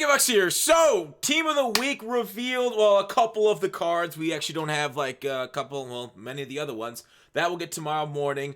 Bucks here. So, team of the week revealed. Well, a couple of the cards. We actually don't have like a couple, well, many of the other ones. That will get tomorrow morning.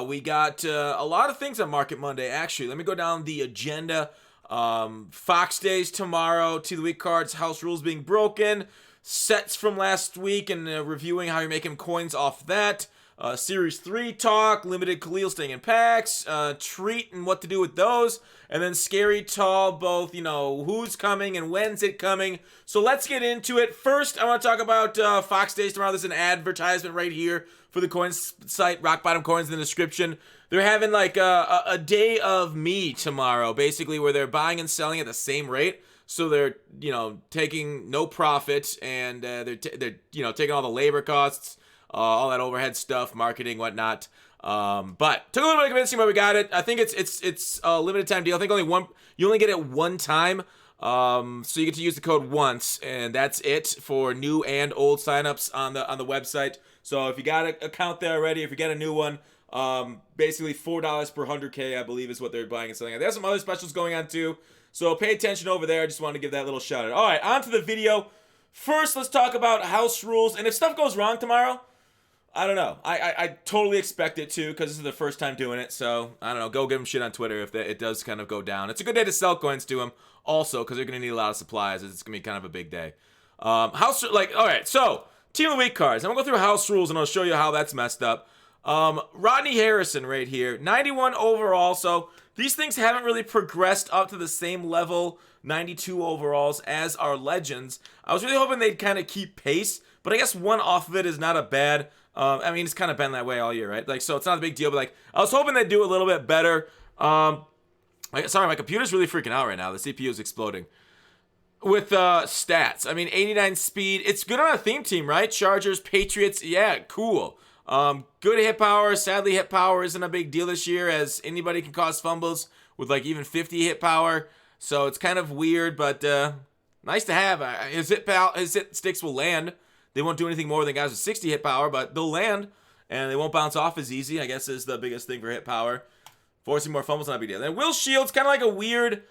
We got a lot of things on Market Monday, actually. Let me go down the agenda. Fox Days tomorrow, team of the week cards, house rules being broken, sets from last week, and reviewing how you're making coins off that. Series 3 talk, limited Khalil staying in packs, treat and what to do with those, and then scary tall, both, who's coming and when's it coming. So let's get into it. First, I want to talk about Fox Days tomorrow. There's an advertisement right here for the coins site, Rock Bottom Coins, in the description. They're having like a day of me tomorrow, basically, where they're buying and selling at the same rate. So they're, taking no profit, and they're taking all the labor costs, all that overhead stuff, marketing, whatnot. But took a little bit of convincing, but we got it. I think it's a limited time deal. I think you only get it one time. So you get to use the code once, and that's it for new and old signups on the website. So if you got an account there already, if you get a new one, basically $4 per 100K, I believe, is what they're buying and selling. There's some other specials going on too. So pay attention over there. I just wanted to give that little shout out. All right, on to the video. First, let's talk about house rules. And if stuff goes wrong tomorrow, I don't know. I totally expect it to, because this is the first time doing it. So, I don't know. Go give them shit on Twitter if it does kind of go down. It's a good day to sell coins to them also, because they're going to need a lot of supplies. It's going to be kind of a big day. All right. So, team of the week cards. I'm going to go through house rules, and I'll show you how that's messed up. Rodney Harrison right here. 91 overall. So, these things haven't really progressed up to the same level, 92 overalls, as our legends. I was really hoping they'd kind of keep pace, but I guess one off of it is not a bad. It's kind of been that way all year, right? So it's not a big deal, but I was hoping they'd do a little bit better. Sorry, my computer's really freaking out right now. The CPU is exploding. With stats, 89 speed. It's good on a theme team, right? Chargers, Patriots, yeah, cool. Good hit power. Sadly, hit power isn't a big deal this year, as anybody can cause fumbles with like even 50 hit power. So it's kind of weird, but nice to have. His hit sticks will land. They won't do anything more than guys with 60 hit power, but they'll land, and they won't bounce off as easy, I guess, is the biggest thing for hit power. Forcing more fumbles, not a big deal. Then Will Shields, kind of like a weird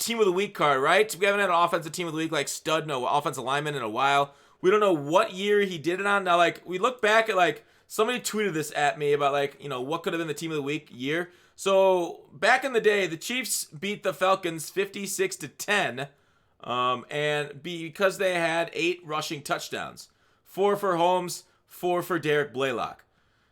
team of the week card, right? We haven't had an offensive team of the week like stud, no offensive lineman in a while. We don't know what year he did it on. Now, we look back at, somebody tweeted this at me about, what could have been the team of the week year. So, back in the day, the Chiefs beat the Falcons 56-10. And because they had 8 rushing touchdowns, 4 for Holmes, 4 for Derek Blaylock.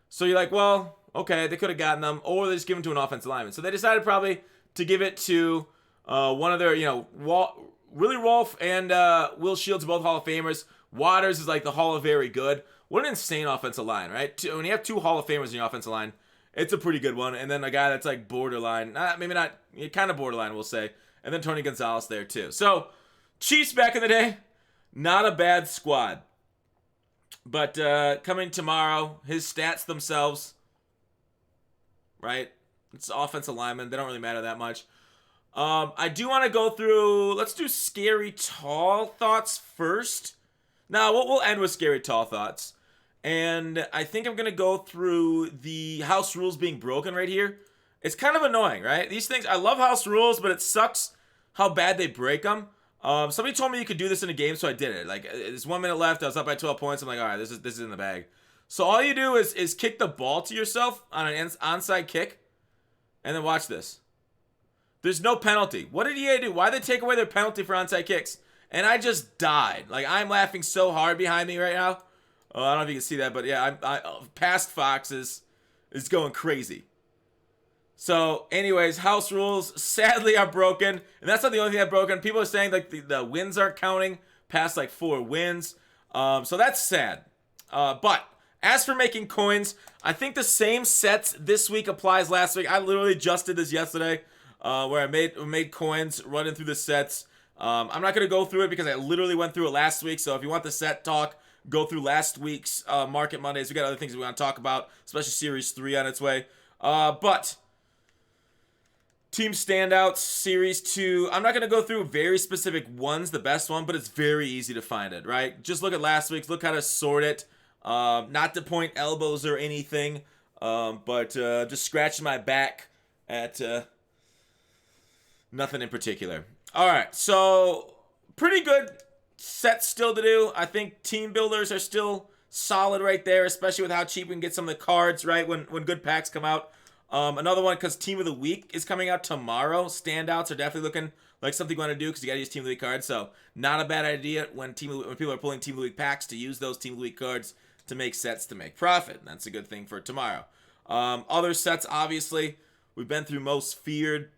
So you're like, well, okay, they could have gotten them, or they just give them to an offensive lineman. So they decided probably to give it to one of their, Willie Rolfe and Will Shields, both Hall of Famers. Waters is like the Hall of Very Good. What an insane offensive line, right? When you have 2 Hall of Famers in your offensive line, it's a pretty good one. And then a guy that's like borderline, maybe not, kind of borderline, we'll say. And then Tony Gonzalez there too. So, Chiefs back in the day, not a bad squad. But coming tomorrow, his stats themselves, right? It's offensive lineman. They don't really matter that much. I do want to go through, let's do scary tall thoughts first. Now, we'll end with scary tall thoughts. And I think I'm going to go through the house rules being broken right here. It's kind of annoying, right? These things, I love house rules, but it sucks how bad they break them. Somebody told me you could do this in a game, so I did it. There's 1 minute left. I was up by 12 points. I'm like, all right, this is in the bag. So all you do is kick the ball to yourself on an onside kick, and then watch this. There's no penalty. What did EA do? Why did they take away their penalty for onside kicks? And I just died. I'm laughing so hard behind me right now. I don't know if you can see that, but yeah, I past Fox is going crazy. So, anyways, house rules sadly are broken, and that's not the only thing that's broken. People are saying the wins aren't counting past 4 wins, so that's sad. But as for making coins, I think the same sets this week applies last week. I literally just did this yesterday, where I made coins running through the sets. I'm not gonna go through it because I literally went through it last week. So if you want the set talk, go through last week's Market Mondays. We got other things we want to talk about, especially Series 3 on its way. But Team Standouts, Series 2. I'm not going to go through very specific ones, the best one, but it's very easy to find it, right? Just look at last week's, look how to sort it. Not to point elbows or anything, but just scratching my back at Nothing in particular. All right, so pretty good sets still to do. I think team builders are still solid right there, especially with how cheap we can get some of the cards, right, when good packs come out. Another one, because Team of the Week is coming out tomorrow. Standouts are definitely looking like something you want to do because you got to use Team of the Week cards. So not a bad idea when people are pulling Team of the Week packs to use those Team of the Week cards to make sets to make profit. That's a good thing for tomorrow. Other sets, obviously, we've been through Most Feared.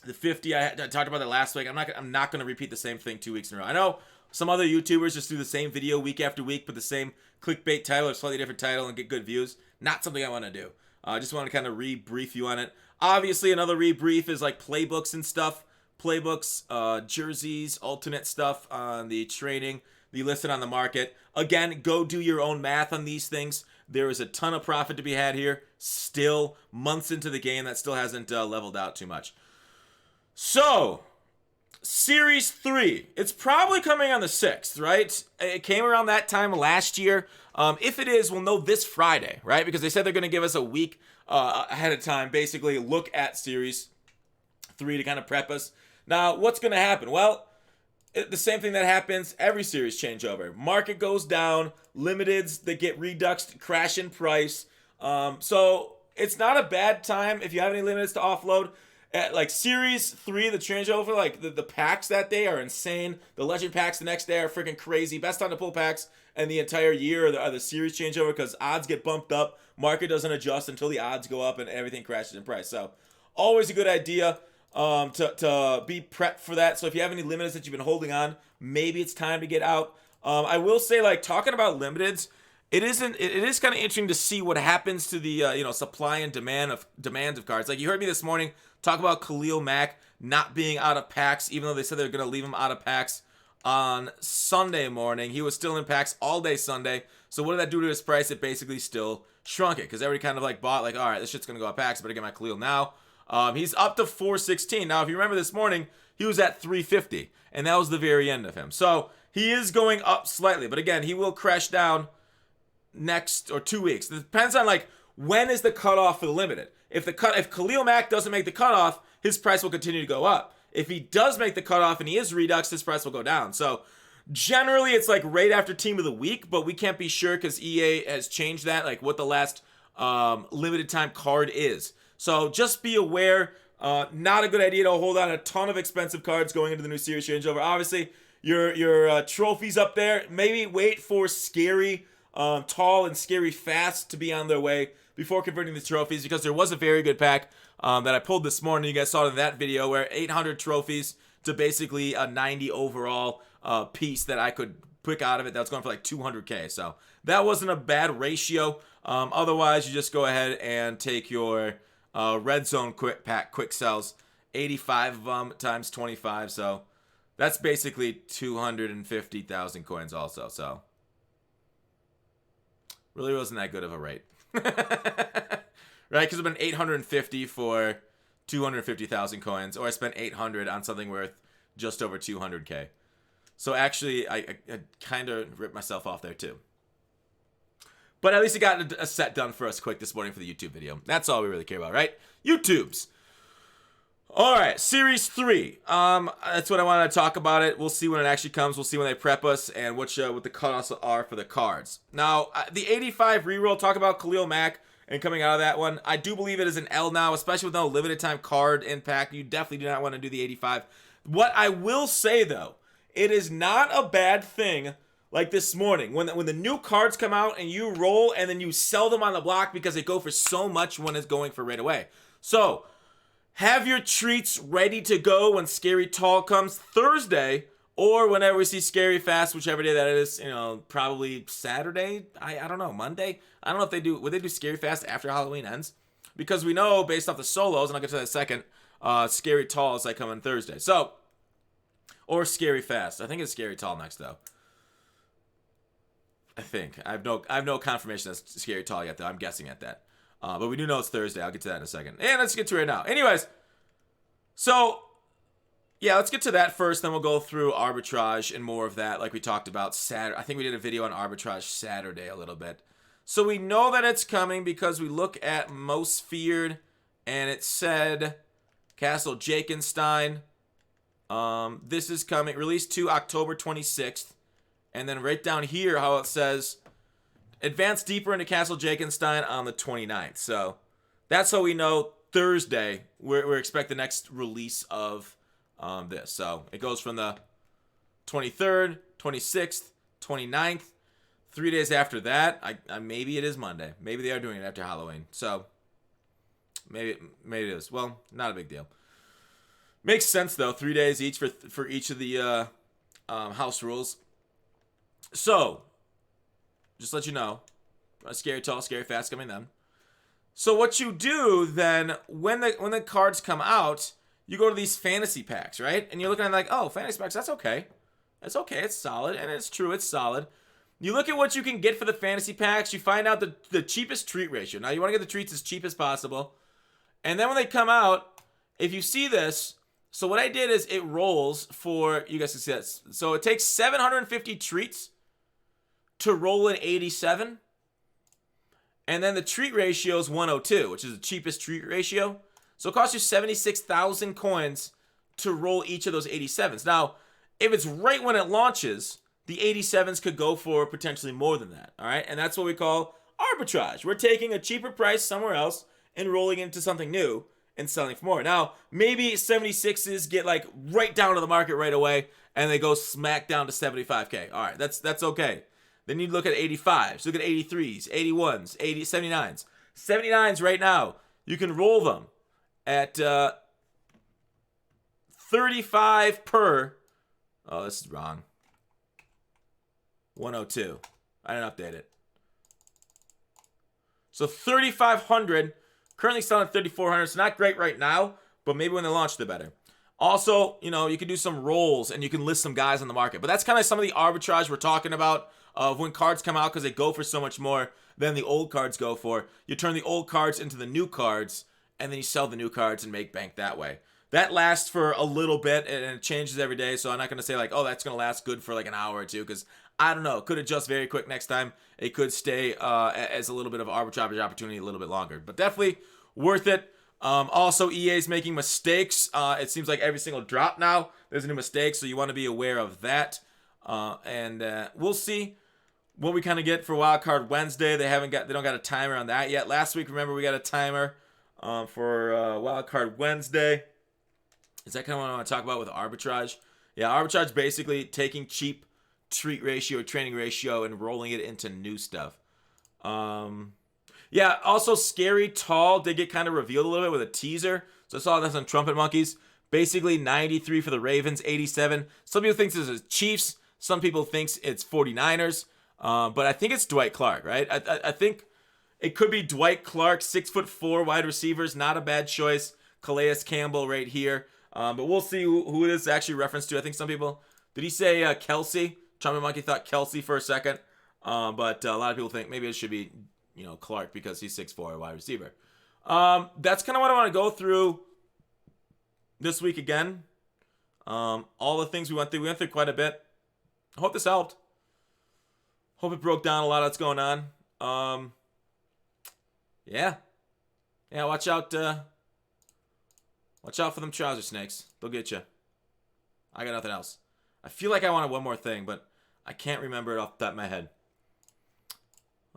The 50, I talked about that last week. I'm not going to repeat the same thing 2 weeks in a row. I know some other YouTubers just do the same video week after week, put the same clickbait title or slightly different title and get good views. Not something I want to do. I just want to kind of re-brief you on it. Obviously, another re-brief is like playbooks and stuff. Playbooks, jerseys, alternate stuff on the training, the listed on the market. Again, go do your own math on these things. There is a ton of profit to be had here. Still, months into the game, that still hasn't leveled out too much. So, Series 3. It's probably coming on the 6th, right? It came around that time last year. If it is, we'll know this Friday, right? Because they said they're going to give us a week ahead of time, basically look at Series 3 to kind of prep us. Now, what's going to happen? Well, the same thing that happens every series changeover. Market goes down, limiteds, they get reduxed, crash in price. So, it's not a bad time if you have any limiteds to offload. At like Series 3, the changeover, like the packs that day are insane. The Legend packs the next day are freaking crazy. Best time to pull packs and the entire year are the series changeover because odds get bumped up. Market doesn't adjust until the odds go up and everything crashes in price. So always a good idea to be prepped for that. So if you have any limiteds that you've been holding on, maybe it's time to get out. I will say, like, talking about limiteds, it is kind of interesting to see what happens to the supply and demands of cards. Like you heard me this morning talk about Khalil Mack not being out of packs, even though they said they were going to leave him out of packs on Sunday morning. He was still in packs all day Sunday. So what did that do to his price? It basically still shrunk it because everybody kind of like bought like, all right, this shit's going to go out packs. I better get my Khalil now. He's up to 416. Now, if you remember this morning, he was at 350, and that was the very end of him. So he is going up slightly, but again, he will crash down next or 2 weeks. It depends on like when is the cutoff for the limited. If Khalil Mack doesn't make the cutoff, his price will continue to go up. If he does make the cutoff and he is redux, his price will go down. So generally it's like right after Team of the Week, but we can't be sure because EA has changed that, like what the last limited time card is. So just be aware, not a good idea to hold on a ton of expensive cards going into the new series changeover. Obviously, your trophies up there, maybe wait for scary tall and scary fast to be on their way before converting the trophies, because there was a very good pack that I pulled this morning. You guys saw it in that video where 800 trophies to basically a 90 overall piece that I could pick out of it. That was going for like 200k. So that wasn't a bad ratio. Otherwise, you just go ahead and take your red zone quick sells, 85 of them times 25. So that's basically 250,000 coins also. So really wasn't that good of a rate. Right? Because it's been 850 for 250,000 coins, or I spent 800 on something worth just over 200k. So actually, I kind of ripped myself off there too. But at least I got a set done for us quick this morning for the YouTube video. That's all we really care about, right? YouTubes. All right, Series 3. That's what I wanted to talk about it. We'll see when it actually comes. We'll see when they prep us and what the cutoffs are for the cards. Now, the 85 reroll, talk about Khalil Mack and coming out of that one. I do believe it is an L now, especially with no limited time card impact. You definitely do not want to do the 85. What I will say, though, it is not a bad thing like this morning when the new cards come out and you roll and then you sell them on the block because they go for so much when it's going for right away. So have your treats ready to go when Scary Tall comes Thursday, or whenever we see Scary Fast, whichever day that is, probably Saturday. I don't know, Monday. I don't know if they do. Would they do Scary Fast after Halloween ends? Because we know based off the solos, and I'll get to that in a second, Scary Tall is like coming Thursday. So, or Scary Fast. I think it's Scary Tall next though. I think I have no confirmation that's Scary Tall yet though. I'm guessing at that. But we do know it's Thursday. I'll get to that in a second. And let's get to it right now. Anyways, so yeah, let's get to that first. Then we'll go through arbitrage and more of that, like we talked about Saturday. I think we did a video on arbitrage Saturday a little bit. So we know that it's coming because we look at Most Feared, and it said Castle Jakenstein. This is coming, released to October 26th. And then right down here, how it says, advance deeper into Castle Jakenstein on the 29th. So that's how we know Thursday, we're expecting the next release of this. So it goes from the 23rd, 26th, 29th. 3 days after that, maybe it is Monday. Maybe they are doing it after Halloween. So maybe it is. Well, not a big deal. Makes sense though. 3 days each for each of the house rules. So just to let you know, scary tall, scary fast coming then. So what you do then when the cards come out, you go to these fantasy packs, right? And you're looking at like, oh, fantasy packs, that's okay. That's okay. It's solid, and it's true. It's solid. You look at what you can get for the fantasy packs. You find out the cheapest treat ratio. Now, you want to get the treats as cheap as possible. And then when they come out, if you see this, so what I did is it rolls for, you guys can see this. So it takes 750 treats to roll in 87. And then the treat ratio is 102, which is the cheapest treat ratio. So it costs you 76,000 coins to roll each of those 87s. Now, if it's right when it launches, the 87s could go for potentially more than that, all right? And that's what we call arbitrage. We're taking a cheaper price somewhere else and rolling it into something new and selling for more. Now, maybe 76s get like right down to the market right away and they go smack down to 75K. All right, that's okay. Then you look at 85s, look at 83s, 81s, 79s. 79s right now, you can roll them at 35 per. Oh, this is wrong. 102. I didn't update it. So 3,500. Currently selling at 3,400. It's not great right now, but maybe when they launch, they're better. Also, you know, you can do some rolls and you can list some guys on the market. But that's kind of some of the arbitrage we're talking about of when cards come out because they go for so much more than the old cards go for. You turn the old cards into the new cards and then you sell the new cards and make bank that way. That lasts for a little bit and it changes every day. So I'm not going to say like, oh, that's going to last good for like an hour or two because I don't know. It could adjust very quick next time. It could stay as a little bit of arbitrage opportunity a little bit longer. But definitely worth it. Also, EA is making mistakes. It seems like every single drop now, there's a new mistake. So you want to be aware of that. And we'll see what we kind of get for Wildcard Wednesday. They don't got a timer on that yet. Last week, remember, we got a timer for Wildcard Wednesday. Is that kind of what I want to talk about with arbitrage? Yeah, arbitrage basically taking cheap treat ratio or training ratio and rolling it into new stuff. Yeah, also Scary Tall did get kind of revealed a little bit with a teaser. So I saw this on Trumpet Monkeys. Basically 93 for the Ravens, 87. Some people think this is Chiefs. Some people think it's 49ers. But I think it's Dwight Clark, right? I think it could be Dwight Clark, 6'4" wide receivers. Not a bad choice. Calais Campbell right here. But we'll see who it is actually referenced to. I think some people, did he say Kelsey? Trumpet Monkey thought Kelsey for a second. But a lot of people think maybe it should be, Clark because he's 6'4", wide receiver. That's kind of what I want to go through this week again. All the things we went through. We went through quite a bit. I hope this helped. Hope it broke down a lot of what's going on. Yeah, watch out. Watch out for them trouser snakes. They'll get you. I got nothing else. I feel like I wanted one more thing, but I can't remember it off the top of my head.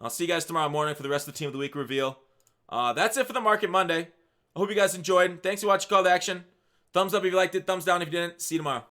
I'll see you guys tomorrow morning for the rest of the Team of the Week reveal. That's it for the Market Monday. I hope you guys enjoyed. Thanks for watching Call to Action. Thumbs up if you liked it. Thumbs down if you didn't. See you tomorrow.